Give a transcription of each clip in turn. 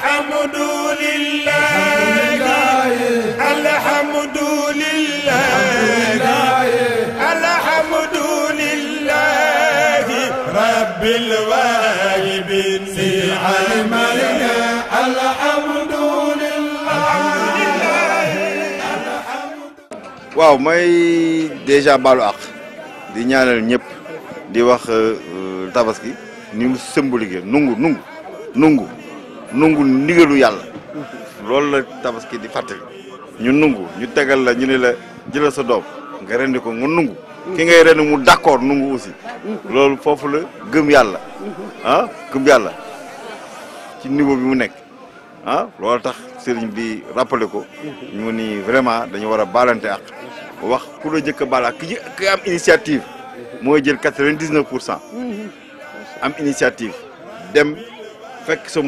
الحمد لله الحمد لله الحمد لله رب الواهبين سعينا الحمد waaw may déjà baalu àq di ñaanal ñëpp di wax tabaski ni mu symbolique nungu ndigalu yàlla loolu la tabaski di fàttali ñu nungu ñu tegal la ñu ne la jëlal sa doom nga rendi ko nga nungu ki ngay rendi mu d'accord nungu aussi loolu foofu la gëm yàlla gëm yàlla ci niveau bi mu nekk loolu tax sëriñ bi rappelé ko ñu ni vraiment dañu war a baalante ak wax ku la njëkk a baal ak ki am initiative mooy jël 99% am initiative dem fekk sa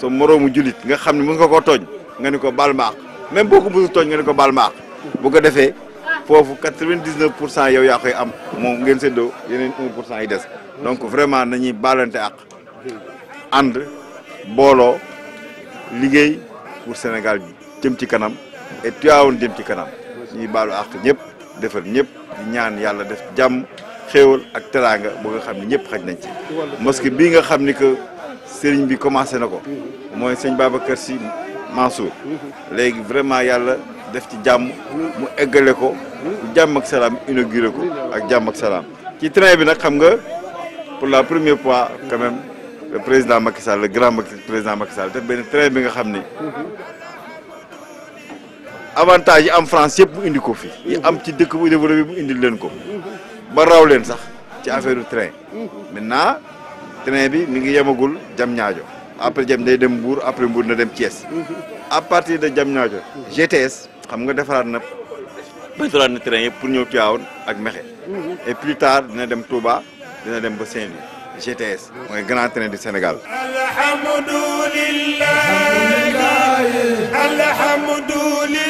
moroomu julit nga xam ne mos nga koo tooñ nga ni ko baal ma ak même boo ko mosul tooñ nga ni ko baal ma ak bu ko defee foofu 99% yow yaa koy am moom ngeen séddoo yeneen 1% yi des donc vraiment nañuy baalante ak ànd booloo liggéey pour Sénégal bi jëm ci kanam et Tivaouane jëm ci kanam ñuy baalu àq ñëpp defal ñëpp di ñaan yàlla def jàmm xéewal ak teraanga ba nga xam ne ñëpp xaj nañ ci. mosquée bii nga xam ni que sëriñ bi commencé na ko mooy sëñ Babacar Sy Mansour léegi vraiment yàlla def ci jàmm mu eggale ko jàmm ak salaam inauguré ko ak jàmm ak salaam ci train bi nag xam nga pour la première fois quand même. Le président Macky Sall le grand président Macky Sall def benn train bi nga xam ni avantage yi am France yëpp mu indi ko fii yi am ci dëkk bu développé mu indil leen ko ba raw leen sax ci affaire du train maintenant train bi mi ngi yemagul Diamniadio après jëm day dem Mbour après Mbour na dem Thiès à partir de Diamniadio GTS xam nga defaraat na train yëpp pour ñëw Tivaouane ak Mékhé et plus tard dina dem Touba dina dem ba Saint-Louis GTS mooy grand train du Sénégal. alhamdulillah alhamdulillah